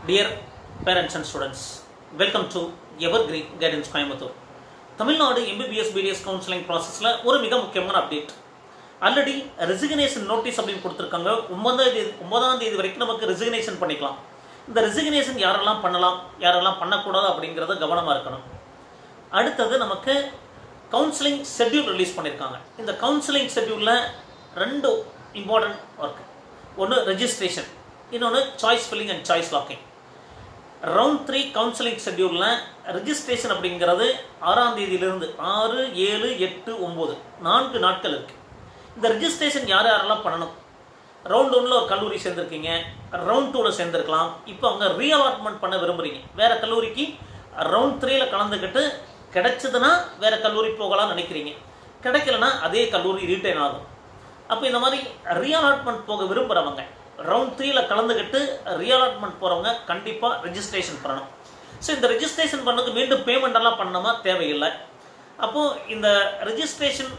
Dear parents and students, welcome to Evergreen Guidance Coimbatore. Tamil Nadu MBBS BDS counselling ப்ராசஸ்ல ஒரு மிக முக்கியமான அப்டேட். ஆல்ரெடி ரெசிக்னேஷன் நோட்டீஸ் அப்படின்னு கொடுத்துருக்காங்க. 9ஆம் தேதி வரைக்கும் நமக்கு ரெசிக்னேஷன் பண்ணிக்கலாம். இந்த ரெசிக்னேஷன் யாரெல்லாம் பண்ணலாம், யாரெல்லாம் பண்ணக்கூடாது அப்படிங்கிறத கவனமாக இருக்கணும். அடுத்தது நமக்கு கவுன்சிலிங் ஷெட்யூல் ரிலீஸ் பண்ணியிருக்காங்க. இந்த கவுன்சிலிங் ஷெட்யூலில் 2 இம்பார்ட்டன்ட் ஒர்க். ஒன்று ரெஜிஸ்ட்ரேஷன், இன்னொன்று choice filling and choice locking. Round 3 counselling ஷெட்யூலில் ரெஜிஸ்ட்ரேஷன் அப்படிங்கிறது 6ஆம் தேதியிலிருந்து 6, 7, 8, 9 4 நாட்கள் இருக்குது. இந்த ரெஜிஸ்ட்ரேஷன் யாரெல்லாம் பண்ணணும்? ரவுண்ட் 1ல் ஒரு கல்லூரி சேர்ந்துருக்கீங்க, ரவுண்ட் 2ல் சேர்ந்துருக்கலாம். இப்போ அவங்க ரீஅலாட்மெண்ட் பண்ண விரும்புகிறீங்க. வேறு கல்லூரிக்கு ரவுண்ட் 3ல் கலந்துக்கிட்டு கிடைச்சதுன்னா வேறு கல்லூரி போகலாம்னு நினைக்கிறீங்க. கிடைக்கலன்னா அதே கல்லூரி ரீட்டைன் ஆகும். அப்போ இந்த மாதிரி ரீஅலாட்மெண்ட் போக விரும்புகிறவங்க, ரவுண்ட் 3ல் கலந்துக்கிட்டு ரீஅலாட்மெண்ட் போகிறவங்க கண்டிப்பாக ரெஜிஸ்ட்ரேஷன் பண்ணணும். ஸோ இந்த ரெஜிஸ்ட்ரேஷன் பண்ணதுக்கு மீண்டும் பேமெண்டெல்லாம் பண்ணணுமா? தேவையில்லை. அப்போது இந்த ரெஜிஸ்ட்ரேஷன்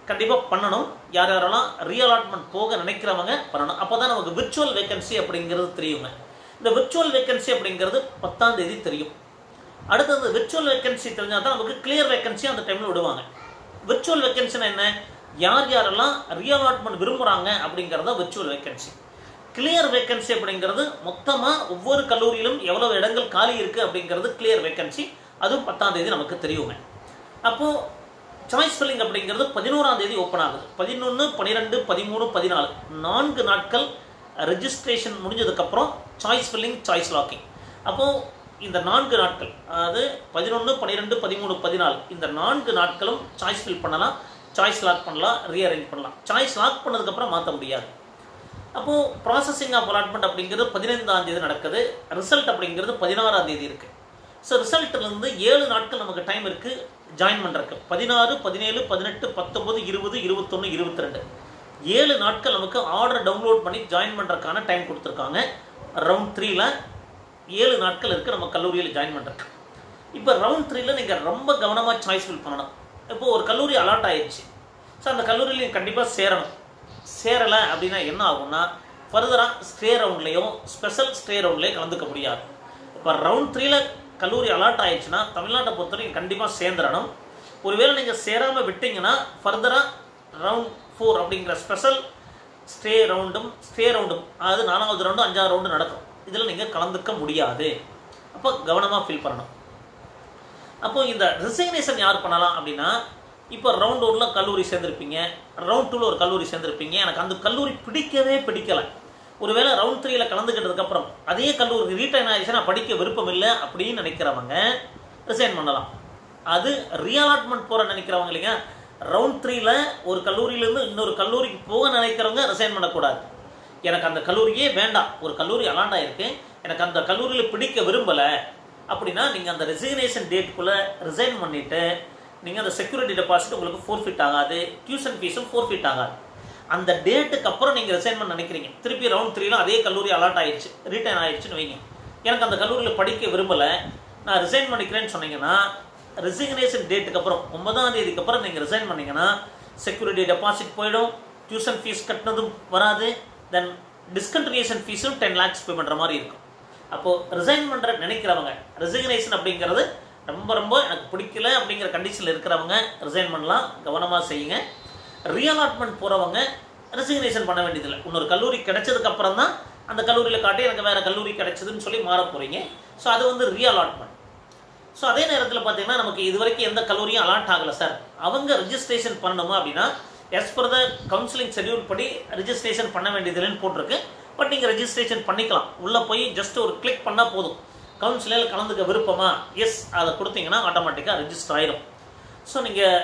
கண்டிப்பாக பண்ணணும். யார் யாரெல்லாம் ரீஅலாட்மெண்ட் போக நினைக்கிறவங்க பண்ணணும். அப்போ தான் நமக்கு விர்ச்சுவல் வேகன்சி அப்படிங்கிறது தெரியுங்க. இந்த விர்ச்சுவல் வேகன்சி அப்படிங்கிறது 10ஆம் தேதி தெரியும். அடுத்தது விர்ச்சுவல் வேகன்சி தெரிஞ்சால் தான் நமக்கு கிளியர் வேகன்சி அந்த டைமில் விடுவாங்க. விர்ச்சுவல் வேகன்சினா என்ன? யார் யாரெல்லாம் ரீஅலாட்மெண்ட் விரும்புகிறாங்க அப்படிங்கிறத விர்ச்சுவல் வேகன்சி. கிளியர் வேகன்சி அப்படிங்கிறது மொத்தமாக ஒவ்வொரு கல்லூரியிலும் எவ்வளோ இடங்கள் காலி இருக்குது அப்படிங்கிறது கிளியர் வேகன்சி. அதுவும் 10ஆம் தேதி நமக்கு தெரியுங்க. அப்போது சாய்ஸ் ஃபில்லிங் அப்படிங்கிறது 11ஆம் தேதி ஓப்பன் ஆகுது. 11, 12, 13, 14 4 நாட்கள் ரெஜிஸ்ட்ரேஷன் முடிஞ்சதுக்கப்புறம் சாய்ஸ் ஃபில்லிங், சாய்ஸ் லாக்கிங். அப்போது இந்த 4 நாட்கள், அதாவது 11, 12, 13, 14 இந்த 4 நாட்களும் சாய்ஸ் ஃபில் பண்ணலாம், சாய்ஸ் லாக் பண்ணலாம், ரீஅரேஞ்ச் பண்ணலாம். சாய்ஸ் லாக் பண்ணதுக்கப்புறம் மாற்ற முடியாது. அப்போது ப்ராசஸிங் ஆஃப் அலாட்மெண்ட் அப்படிங்கிறது 15ஆம் தேதி நடக்குது. ரிசல்ட் அப்படிங்கிறது 16ஆம் தேதி இருக்குது. ஸோ ரிசல்ட்லேருந்து 7 நாட்கள் நமக்கு டைம் இருக்குது ஜாயின் பண்ணுறதுக்கு. 16, 17, 18, 19, 20, 21, 22 7 நாட்கள் நமக்கு ஆர்டர் டவுன்லோட் பண்ணி ஜாயின் பண்ணுறதுக்கான டைம் கொடுத்துருக்காங்க. ரவுண்ட் 3ல் 7 நாட்கள் இருக்குது நம்ம கல்லூரியில் ஜாயின் பண்ணுறதுக்கு. இப்போ ரவுண்ட் 3ல் நீங்கள் ரொம்ப கவனமாக சாய்ஸ் ஃபில் பண்ணணும். இப்போது ஒரு கல்லூரி அலாட் ஆயிடுச்சு. ஸோ அந்த கல்லூரியில் நீங்கள் கண்டிப்பாக சேரணும். சேரலை அப்படின்னா என்ன ஆகும்னா ஃபர்தராக ஸ்டே ரவுண்ட்லேயும் ஸ்பெஷல் ஸ்டே ரவுண்ட்லேயும் கலந்துக்க முடியாது. இப்போ ரவுண்ட் 3ல் கல்லூரி அலாட் ஆயிடுச்சுன்னா தமிழ்நாட்டை பொறுத்தவரைக்கும் கண்டிப்பாக சேர்ந்துடணும். ஒருவேளை நீங்கள் சேராமல் விட்டீங்கன்னா ஃபர்தராக ரவுண்ட் 4 அப்படிங்கிற ஸ்பெஷல் ஸ்டே ரவுண்டும் அதாவது 4வது ரவுண்டு 5வது ரவுண்டு நடக்கும். இதில் நீங்கள் கலந்துக்க முடியாது. அப்போ கவனமாக ஃபீல் பண்ணணும். அப்போது இந்த ரிசைக்னேஷன் யார் பண்ணலாம் அப்படின்னா, இப்போ ரவுண்ட் 1ல் கல்லூரி சேர்ந்துருப்பீங்க, ரவுண்ட் 2ல் ஒரு கல்லூரி சேர்ந்துருப்பீங்க. எனக்கு அந்த கல்லூரி பிடிக்கலை. ஒருவேளை ரவுண்ட் 3ல் கலந்துக்கிட்டதுக்கப்புறம் அதே கல்லூரி ரீட்டைன் ஆகிடுச்சுன்னா படிக்க விருப்பம் இல்லை அப்படின்னு நினைக்கிறவங்க ரிசைன் பண்ணலாம். அது ரீஅலாட்மெண்ட் போகிற நினைக்கிறவங்க இல்லைங்க. ரவுண்ட் 3ல் ஒரு கல்லூரியிலேருந்து இன்னொரு கல்லூரிக்கு போக நினைக்கிறவங்க ரிசைன் பண்ணக்கூடாது. எனக்கு அந்த கல்லூரியே வேண்டாம், ஒரு கல்லூரி அலாட் ஆகிருக்கு, எனக்கு அந்த கல்லூரியில் பிடிக்க விரும்பலை அப்படின்னா நீங்கள் அந்த ரெசிக்னேஷன் டேட்டுக்குள்ளே ரிசைன் பண்ணிவிட்டு நீங்கள் அந்த செக்யூரிட்டி டெபாசிட் உங்களுக்கு ஃபோர்ஃபிட் ஆகாது, டியூஷன் ஃபீஸும் ஃபோர்ஃபிட் ஆகாது. அந்த டேட்டுக்கு அப்புறம் நீங்கள் ரிசைன் பண்ண நினைக்கிறீங்க, திருப்பி ரவுண்ட் 3ல் அதே கல்லூரி அலாட் ஆயிடுச்சு, ரீட்டைன் ஆயிடுச்சுன்னு வைங்க, எனக்கு அந்த கல்லூரியில் படிக்க விரும்பலை, நான் ரிசைன் பண்ணிக்கிறேன்னு சொன்னீங்கன்னா ரெசிக்னேஷன் டேட்டுக்கு அப்புறம் 9ஆம் தேதிக்கு அப்புறம் நீங்கள் ரிசைன் பண்ணிங்கன்னா செக்யூரிட்டி டெபாசிட் போயிடும், டியூஷன் ஃபீஸ் கட்டினதும் வராது, தென் டிஸ்கண்டினியூஷன் ஃபீஸும் 10 lakhs பே பண்ணுற மாதிரி இருக்கும். அப்போது ரிசைன் பண்ணுற நினைக்கிறவங்க, ரெசிக்னேஷன் அப்படிங்கிறது ரொம்ப எனக்கு பிடிக்கல அப்படிங்கிற கண்டிஷனில் இருக்கிறவங்க ரிசைன் பண்ணலாம். கவனமாக செய்யுங்க. ரீஅலாட்மெண்ட் போகிறவங்க ரெசிக்னேஷன் பண்ண வேண்டியதில்லை. இன்னொரு கல்லூரி கிடைச்சதுக்கப்புறம் தான் அந்த கல்லூரியில் காட்டி எனக்கு வேறு கல்லூரி கிடைச்சதுன்னு சொல்லி மாற போகிறீங்க. ஸோ அது வந்து ரீஅலாட்மெண்ட். ஸோ அதே நேரத்தில் பார்த்தீங்கன்னா நமக்கு இது வரைக்கும் எந்த கல்லூரியும் அலாட் ஆகலை சார், அவங்க ரெஜிஸ்ட்ரேஷன் பண்ணணுமா அப்படின்னா as per the counselling schedule படி ரெஜிஸ்ட்ரேஷன் பண்ண வேண்டியதில்லைன்னு போட்டிருக்கு. பட் நீங்கள் ரெஜிஸ்ட்ரேஷன் பண்ணிக்கலாம். உள்ளே போய் ஜஸ்ட் ஒரு கிளிக் பண்ணால் போதும். கவுன்சிலில் கலந்துக்க விருப்பமா, எஸ் அதை கொடுத்தீங்கன்னா ஆட்டோமேட்டிக்காக ரெஜிஸ்டர் ஆயிடும். ஸோ நீங்கள்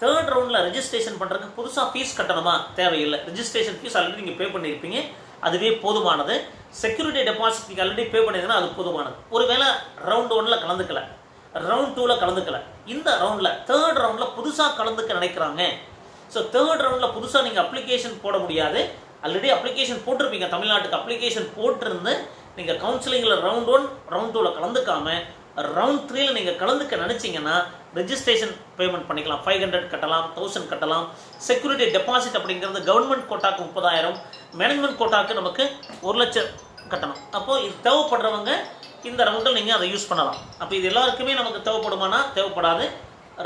3rd ரவுண்டில் ரெஜிஸ்ட்ரேஷன் பண்ணுறதுக்கு புதுசாக ஃபீஸ் கட்டணுமா? தேவையில்லை. ரெஜிஸ்ட்ரேஷன் ஃபீஸ் ஆல்ரெடி நீங்கள் பே பண்ணியிருப்பீங்க, அதுவே போதுமானது. செக்யூரிட்டி டெபாசிட் நீங்கள் ஆல்ரெடி பே பண்ணியிருந்தீங்கன்னா அது போதுமானது. ஒருவேளை ரவுண்ட் 1ல் கலந்துக்கல, ரவுண்ட் 2ல் கலந்துக்கல, இந்த ரவுண்டில் 3rd ரவுண்டில் புதுசாக கலந்துக்க நினைக்கிறாங்க. ஸோ 3rd ரவுண்டில் புதுசாக நீங்கள் அப்ளிகேஷன் போட முடியாது. ஆல்ரெடி அப்ளிகேஷன் போட்டிருப்பீங்க, தமிழ்நாட்டுக்கு அப்ளிகேஷன் போட்டிருந்து நீங்கள் கவுன்சிலிங்கில் ரவுண்ட் 1, ரவுண்ட் 2ல் கலந்துக்காமல் ரவுண்ட் 3ல் நீங்கள் கலந்துக்க நினச்சிங்கன்னா ரெஜிஸ்ட்ரேஷன் பேமெண்ட் பண்ணிக்கலாம். 500 கட்டலாம், 1000 கட்டலாம். செக்யூரிட்டி டெபாசிட் அப்படிங்கிறது கவர்மெண்ட் கோட்டாக்கு 30,000, மேனேஜ்மெண்ட் கோட்டாக்கு நமக்கு 1 லட்சம் கட்டணும். அப்போது இது தேவைப்படுறவங்க இந்த ரவுண்டில் நீங்கள் அதை யூஸ் பண்ணலாம். அப்போ இது எல்லாருக்குமே நமக்கு தேவைப்படுமானா தேவைப்படாது.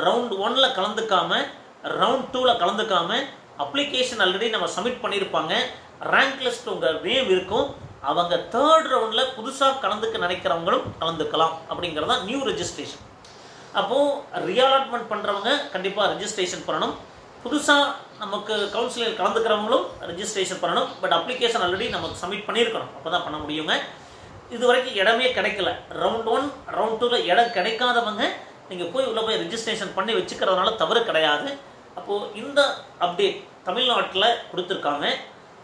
ரவுண்ட் 1ல் கலந்துக்காம ரவுண்ட் 2ல் கலந்துக்காம அப்ளிகேஷன் ஆல்ரெடி நம்ம சப்மிட் பண்ணியிருப்பாங்க, ரேங்க் லிஸ்ட் உங்கள் நேம் இருக்கும், அவங்க 3rd ரவுண்டில் புதுசாக கலந்துக்க நினைக்கிறவங்களும் கலந்துக்கலாம். அப்படிங்கிறதா நியூ ரெஜிஸ்ட்ரேஷன். அப்போது ரீஅலாட்மெண்ட் பண்ணுறவங்க கண்டிப்பாக ரெஜிஸ்ட்ரேஷன் பண்ணணும். புதுசாக நமக்கு கவுன்சிலில் கலந்துக்கிறவங்களும் ரெஜிஸ்ட்ரேஷன் பண்ணணும். பட் அப்ளிகேஷன் ஆல்ரெடி நமக்கு சப்மிட் பண்ணியிருக்கணும், அப்போ தான் பண்ண முடியுங்க. இது வரைக்கும் இடமே கிடைக்கல, ரவுண்ட் 1 ரவுண்ட் 2ல் இடம் கிடைக்காதவங்க நீங்கள் போய் உள்ளே போய் ரெஜிஸ்ட்ரேஷன் பண்ணி வச்சுக்கிறதுனால தவறு கிடையாது. அப்போது இந்த அப்டேட் தமிழ்நாட்டில் கொடுத்துருக்காங்க.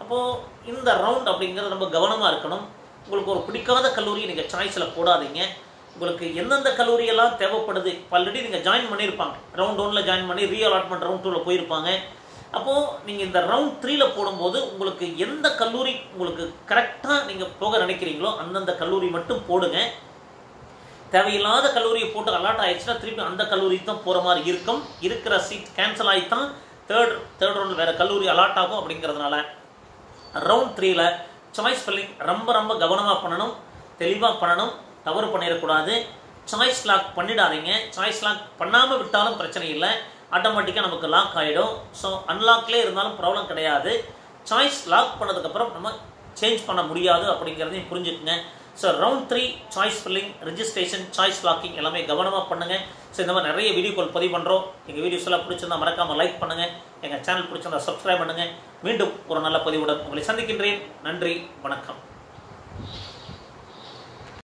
அப்போது இந்த ரவுண்ட் அப்படிங்கிறது ரொம்ப கவனமாக இருக்கணும். உங்களுக்கு ஒரு பிடிக்காத கல்லூரியை நீங்கள் சாய்ஸில் போடாதீங்க. உங்களுக்கு எந்தெந்த கல்லூரியெல்லாம் தேவைப்படுது, இப்போ ஆல்ரெடி நீங்கள் ஜாயின் பண்ணியிருப்பாங்க, ரவுண்ட் 1ல் ஜாயின் பண்ணி ரீஅலாட்மெண்ட் ரவுண்ட் 2ல் போயிருப்பாங்க. அப்போது நீங்கள் இந்த ரவுண்ட் 3ல் போடும்போது உங்களுக்கு எந்த கல்லூரி உங்களுக்கு கரெக்டாக நீங்கள் போக நினைக்கிறீங்களோ அந்தந்த கல்லூரி மட்டும் போடுங்க. தேவையில்லாத கல்லூரியை போட்டு அலாட் ஆயிடுச்சுன்னா திருப்பி அந்த கல்லூரிக்கு தான் போகிற மாதிரி இருக்கும். இருக்கிற சீட் கேன்சல் ஆகித்தான் தேர்ட் ரவுண்டில் வேறு கல்லூரி அலாட் ஆகும். அப்படிங்கிறதுனால ரவுண்ட் 3ல் சாய்ஸ் ஃபில்லிங் ரொம்ப ரொம்ப கவனமாக பண்ணணும், தெளிவாக பண்ணணும், தவறு பண்ணிடக்கூடாது. சாய்ஸ் லாக் பண்ணிடாதீங்க. சாய்ஸ் லாக் பண்ணாமல் விட்டாலும் பிரச்சனை இல்லை, ஆட்டோமேட்டிக்காக நமக்கு லாக் ஆகிடும். ஸோ அன்லாக்லேயே இருந்தாலும் ப்ராப்ளம் கிடையாது. சாய்ஸ் லாக் பண்ணதுக்கப்புறம் நம்ம சேஞ்ச் பண்ண முடியாது அப்படிங்கிறதையும் புரிஞ்சுக்குங்க. So round 3 choice filling, registration, choice locking எல்லாமே கவனமாக பண்ணுங்கள். ஸோ இந்த மாதிரி நிறைய வீடியோக்கள் பதிவு பண்ணுறோம். எங்கள் வீடியோஸ் எல்லாம் பிடிச்சிருந்தா மறக்காமல் லைக் பண்ணுங்கள், எங்கள் சேனல் பிடிச்சிருந்தா சப்ஸ்கிரைப் பண்ணுங்கள். மீண்டும் ஒரு நல்ல பதிவுடன் உங்களை சந்திக்கின்றேன். நன்றி, வணக்கம்.